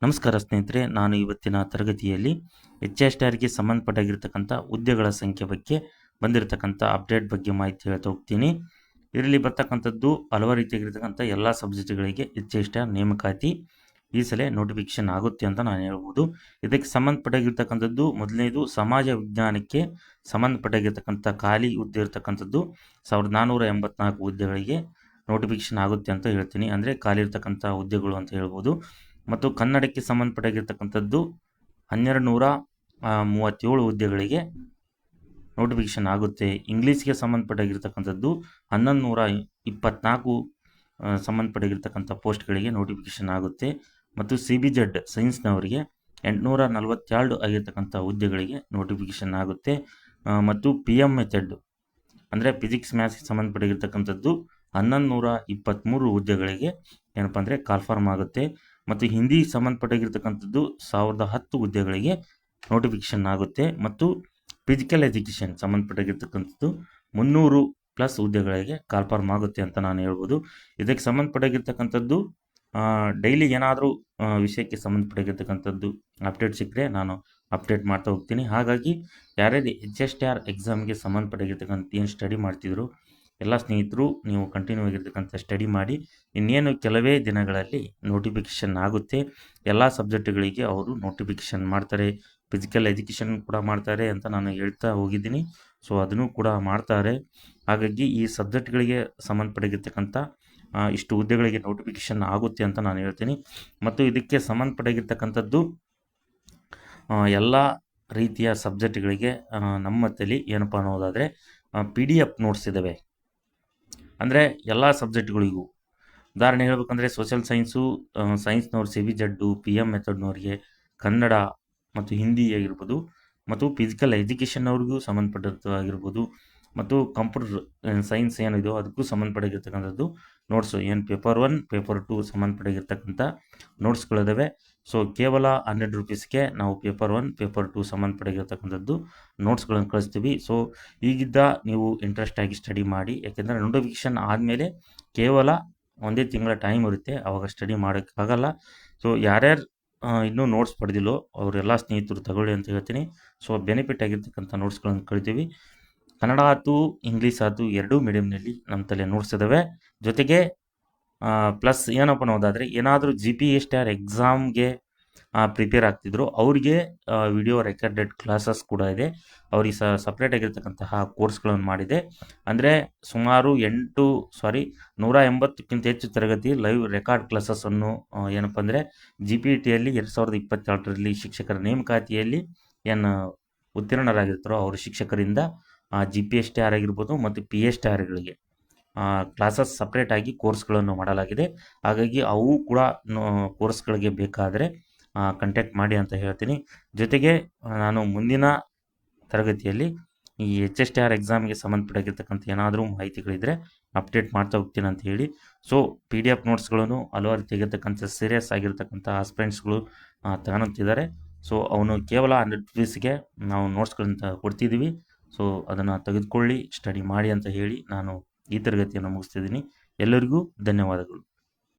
ನಮಸ್ಕಾರ ಸ್ನೇಹಿತರೆ, ನಾನು ಇವತ್ತಿನ ತರಗತಿಯಲ್ಲಿ HR ಸಂಬಂಧಪಟ್ಟಾಗಿರ್ತಕ್ಕಂಥ ಹುದ್ದೆಗಳ ಸಂಖ್ಯೆ ಬಗ್ಗೆ ಬಂದಿರತಕ್ಕಂಥ ಅಪ್ಡೇಟ್ ಬಗ್ಗೆ ಮಾಹಿತಿ ಹೇಳ್ತಾ ಹೋಗ್ತೀನಿ. ಇದರಲ್ಲಿ ಬರ್ತಕ್ಕಂಥದ್ದು ಹಲವಾರು ರೀತಿಯಾಗಿರ್ತಕ್ಕಂಥ ಎಲ್ಲ ಸಬ್ಜೆಕ್ಟ್ಗಳಿಗೆ HR ನೇಮಕಾತಿ ಈ ಸಲ ನೋಟಿಫಿಕೇಶನ್ ಆಗುತ್ತೆ ಅಂತ ನಾನು ಹೇಳ್ಬೋದು. ಇದಕ್ಕೆ ಸಂಬಂಧಪಟ್ಟಾಗಿರ್ತಕ್ಕಂಥದ್ದು ಮೊದಲನೇದು ಸಮಾಜ ವಿಜ್ಞಾನಕ್ಕೆ ಸಂಬಂಧಪಟ್ಟಾಗಿರ್ತಕ್ಕಂಥ ಖಾಲಿ ಹುದ್ದೆ ಇರತಕ್ಕಂಥದ್ದು 1484 ಹುದ್ದೆಗಳಿಗೆ ನೋಟಿಫಿಕೇಶನ್ ಆಗುತ್ತೆ ಅಂತ ಹೇಳ್ತೀನಿ. ಅಂದರೆ ಖಾಲಿ ಇರ್ತಕ್ಕಂಥ ಹುದ್ದೆಗಳು ಅಂತ ಹೇಳ್ಬೋದು. ಮತ್ತು ಕನ್ನಡಕ್ಕೆ ಸಂಬಂಧಪಟ್ಟಾಗಿರ್ತಕ್ಕಂಥದ್ದು 1237 ಹುದ್ದೆಗಳಿಗೆ ನೋಟಿಫಿಕೇಶನ್ ಆಗುತ್ತೆ. ಇಂಗ್ಲೀಷ್ಗೆ ಸಂಬಂಧಪಟ್ಟಾಗಿರ್ತಕ್ಕಂಥದ್ದು 1124 ಸಂಬಂಧಪಟ್ಟಾಗಿರ್ತಕ್ಕಂಥ ಪೋಸ್ಟ್ಗಳಿಗೆ ನೋಟಿಫಿಕೇಶನ್ ಆಗುತ್ತೆ. ಮತ್ತು CBZ ಸೈನ್ಸ್ನವರಿಗೆ 842 ಆಗಿರ್ತಕ್ಕಂಥ ಹುದ್ದೆಗಳಿಗೆ ನೋಟಿಫಿಕೇಶನ್ ಆಗುತ್ತೆ. ಮತ್ತು PM ಮೆಥಡ್ ಅಂದರೆ ಫಿಸಿಕ್ಸ್ ಮ್ಯಾಥ್ಸ್ಗೆ ಸಂಬಂಧಪಟ್ಟಿರ್ತಕ್ಕಂಥದ್ದು 1123 ಹುದ್ದೆಗಳಿಗೆ ಏನಪ್ಪ ಅಂದರೆ ಕಾಲ್ಫಾರ್ಮ್ ಆಗುತ್ತೆ. ಮತ್ತು ಹಿಂದಿ ಸಂಬಂಧಪಟ್ಟಿರ್ತಕ್ಕಂಥದ್ದು 1010 ಹುದ್ದೆಗಳಿಗೆ ನೋಟಿಫಿಕೇಶನ್ ಆಗುತ್ತೆ. ಮತ್ತು ಫಿಸಿಕಲ್ ಎಜುಕೇಷನ್ ಸಂಬಂಧಪಟ್ಟಿರ್ತಕ್ಕಂಥದ್ದು 300+ ಹುದ್ದೆಗಳಿಗೆ ಕಾಲ್ಫಾರ್ಮ್ ಆಗುತ್ತೆ ಅಂತ ನಾನು ಹೇಳ್ಬೋದು. ಇದಕ್ಕೆ ಸಂಬಂಧಪಟ್ಟಿರ್ತಕ್ಕಂಥದ್ದು ಡೈಲಿ ಏನಾದರೂ ವಿಷಯಕ್ಕೆ ಸಂಬಂಧಪಟ್ಟಿರ್ತಕ್ಕಂಥದ್ದು ಅಪ್ಡೇಟ್ ಸಿಕ್ಕರೆ ನಾನು ಅಪ್ಡೇಟ್ ಮಾಡ್ತಾ ಹೋಗ್ತೀನಿ. ಹಾಗಾಗಿ ಯಾರ್ಯಾರು HR ಎಕ್ಸಾಮ್ಗೆ ಸಂಬಂಧಪಟ್ಟಿರ್ತಕ್ಕಂಥ ಏನು ಸ್ಟಡಿ ಮಾಡ್ತಿದ್ರು ಎಲ್ಲ ಸ್ನೇಹಿತರು ನೀವು ಕಂಟಿನ್ಯೂ ಆಗಿರ್ತಕ್ಕಂಥ ಸ್ಟಡಿ ಮಾಡಿ. ಇನ್ನೇನು ಕೆಲವೇ ದಿನಗಳಲ್ಲಿ ನೋಟಿಫಿಕೇಷನ್ ಆಗುತ್ತೆ. ಎಲ್ಲ ಸಬ್ಜೆಕ್ಟ್ಗಳಿಗೆ ಅವರು ನೋಟಿಫಿಕೇಷನ್ ಮಾಡ್ತಾರೆ. ಫಿಸಿಕಲ್ ಎಜುಕೇಷನ್ ಕೂಡ ಮಾಡ್ತಾರೆ ಅಂತ ನಾನು ಹೇಳ್ತಾ ಹೋಗಿದ್ದೀನಿ. ಸೊ ಅದನ್ನು ಕೂಡ ಮಾಡ್ತಾರೆ. ಹಾಗಾಗಿ ಈ ಸಬ್ಜೆಕ್ಟ್ಗಳಿಗೆ ಸಂಬಂಧಪಟ್ಟಿರ್ತಕ್ಕಂಥ ಇಷ್ಟು ಹುದ್ದೆಗಳಿಗೆ ನೋಟಿಫಿಕೇಷನ್ ಆಗುತ್ತೆ ಅಂತ ನಾನು ಹೇಳ್ತೀನಿ. ಮತ್ತು ಇದಕ್ಕೆ ಸಂಬಂಧಪಟ್ಟಿರ್ತಕ್ಕಂಥದ್ದು ಎಲ್ಲ ರೀತಿಯ ಸಬ್ಜೆಕ್ಟ್ಗಳಿಗೆ ನಮ್ಮ ತಲೆ ಏನಪ್ಪ ಅನ್ನೋದಾದರೆ PDF ನೋಟ್ಸ್ ಇದ್ದಾವೆ. ಅಂದರೆ ಎಲ್ಲ ಸಬ್ಜೆಕ್ಟ್ಗಳಿಗೂ ಉದಾಹರಣೆ ಹೇಳ್ಬೇಕಂದ್ರೆ ಸೋಷಿಯಲ್ ಸೈನ್ಸ್ನವ್ರು CBZ, PM ಮೆಥಡ್ನವ್ರಿಗೆ ಕನ್ನಡ ಮತ್ತು ಹಿಂದಿ ಆಗಿರ್ಬೋದು, ಮತ್ತು ಫಿಸಿಕಲ್ ಎಜುಕೇಷನ್ನವ್ರಿಗೂ ಸಂಬಂಧಪಟ್ಟಿರ್ತವಾಗಿರ್ಬೋದು, ಮತ್ತು ಕಂಪ್ಯೂಟರ್ ಸೈನ್ಸ್ ಏನಿದೆಯೋ ಅದಕ್ಕೂ ಸಂಬಂಧಪಟ್ಟಿರ್ತಕ್ಕಂಥದ್ದು ನೋಟ್ಸು ಏನು ಪೇಪರ್ 1 ಪೇಪರ್ 2 ಸಂಬಂಧಪಟ್ಟಿರ್ತಕ್ಕಂಥ ನೋಟ್ಸ್ಗಳಿದ್ದಾವೆ. ಸೊ ಕೇವಲ 100 ರೂಪೀಸ್ಗೆ ನಾವು ಪೇಪರ್ 1 ಪೇಪರ್ 2 ಸಂಬಂಧಪಟ್ಟಿರ್ತಕ್ಕಂಥದ್ದು ನೋಟ್ಸ್ಗಳನ್ನು ಕಳಿಸ್ತೀವಿ. ಸೊ ಈಗಿದ್ದ ನೀವು ಇಂಟ್ರೆಸ್ಟ್ ಆಗಿ ಸ್ಟಡಿ ಮಾಡಿ. ಯಾಕೆಂದರೆ ನೋಟಿಫಿಕೇಶನ್ ಆದಮೇಲೆ ಕೇವಲ ಒಂದೇ ತಿಂಗಳ ಟೈಮ್ ಇರುತ್ತೆ, ಆವಾಗ ಸ್ಟಡಿ ಮಾಡೋಕ್ಕಾಗಲ್ಲ. ಸೊ ಯಾರ್ಯಾರು ಇನ್ನೂ ನೋಟ್ಸ್ ಪಡೆದಿಲ್ಲೋ ಅವರೆಲ್ಲ ಸ್ನೇಹಿತರು ತಗೊಳ್ಳಿ ಅಂತ ಹೇಳ್ತೀನಿ. ಸೊ ಬೆನಿಫಿಟ್ ಆಗಿರ್ತಕ್ಕಂಥ ನೋಟ್ಸ್ಗಳನ್ನು ಕಳಿತೀವಿ. ಕನ್ನಡ ಆಯ್ತು, ಇಂಗ್ಲೀಷ್ ಆಯ್ತು, ಎರಡೂ ಮೀಡಿಯಮ್ನಲ್ಲಿ ನಮ್ಮ ತಲೆ ನೋಟ್ಸ್ ಇದ್ದಾವೆ. ಜೊತೆಗೆ ಪ್ಲಸ್ ಏನಪ್ಪ ಅನ್ನೋದಾದರೆ ಏನಾದರೂ GPSR ಎಕ್ಸಾಮ್ಗೆ ಪ್ರಿಪೇರ್ ಆಗ್ತಿದ್ರು ಅವ್ರಿಗೆ ವಿಡಿಯೋ ರೆಕಾರ್ಡೆಡ್ ಕ್ಲಾಸಸ್ ಕೂಡ ಇದೆ. ಅವ್ರಿಗೆ ಸಪ್ರೇಟ್ ಆಗಿರ್ತಕ್ಕಂತಹ ಕೋರ್ಸ್ಗಳನ್ನು ಮಾಡಿದೆ. ಅಂದರೆ ಸುಮಾರು 180ಕ್ಕಿಂತ ಹೆಚ್ಚು ತರಗತಿ ಲೈವ್ ರೆಕಾರ್ಡ್ ಕ್ಲಾಸಸ್ಸನ್ನು ಏನಪ್ಪ ಅಂದರೆ GPTಯಲ್ಲಿ 2022ರಲ್ಲಿ ಶಿಕ್ಷಕರ ನೇಮಕಾತಿಯಲ್ಲಿ ಏನು ಉತ್ತೀರ್ಣರಾಗಿರ್ತಾರೋ ಅವ್ರ ಶಿಕ್ಷಕರಿಂದ GPSR ಆಗಿರ್ಬೋದು ಮತ್ತು PSRಗಳಿಗೆ ಕ್ಲಾಸಸ್ ಸಪ್ರೇಟಾಗಿ ಕೋರ್ಸ್ಗಳನ್ನು ಮಾಡಲಾಗಿದೆ. ಹಾಗಾಗಿ ಅವು ಕೂಡ ಕೋರ್ಸ್ಗಳಿಗೆ ಬೇಕಾದರೆ ಕಾಂಟ್ಯಾಕ್ಟ್ ಮಾಡಿ ಅಂತ ಹೇಳ್ತೀನಿ. ಜೊತೆಗೆ ನಾನು ಮುಂದಿನ ತರಗತಿಯಲ್ಲಿ ಈ HR ಎಕ್ಸಾಮ್ಗೆ ಸಂಬಂಧಪಟ್ಟಿರ್ತಕ್ಕಂಥ ಏನಾದರೂ ಮಾಹಿತಿಗಳಿದ್ದರೆ ಅಪ್ಡೇಟ್ ಮಾಡ್ತಾ ಹೋಗ್ತೀನಿ ಅಂತ ಹೇಳಿ. ಸೊ PDF ನೋಟ್ಸ್ಗಳನ್ನು ಹಲವಾರು ತೆಗೆತಕ್ಕಂಥ ಸೀರಿಯಸ್ ಆಗಿರ್ತಕ್ಕಂಥ ಆಸ್ಪಿರೆಂಟ್ಸ್ಗಳು ತಗೊಳ್ತಿದ್ದಾರೆ. ಸೊ ಅವನು ಕೇವಲ 100 ರೂಪೀಸ್ಗೆ ನಾವು ನೋಟ್ಸ್ಗಳನ್ನ ಕೊಡ್ತಿದ್ದೀವಿ. ಸೊ ಅದನ್ನು ತೆಗೆದುಕೊಳ್ಳಿ, ಸ್ಟಡಿ ಮಾಡಿ ಅಂತ ಹೇಳಿ ನಾನು ಈ ತರಗತಿಯನ್ನು ಮುಗಿಸ್ತಿದ್ದೀನಿ. ಎಲ್ಲರಿಗೂ ಧನ್ಯವಾದಗಳು.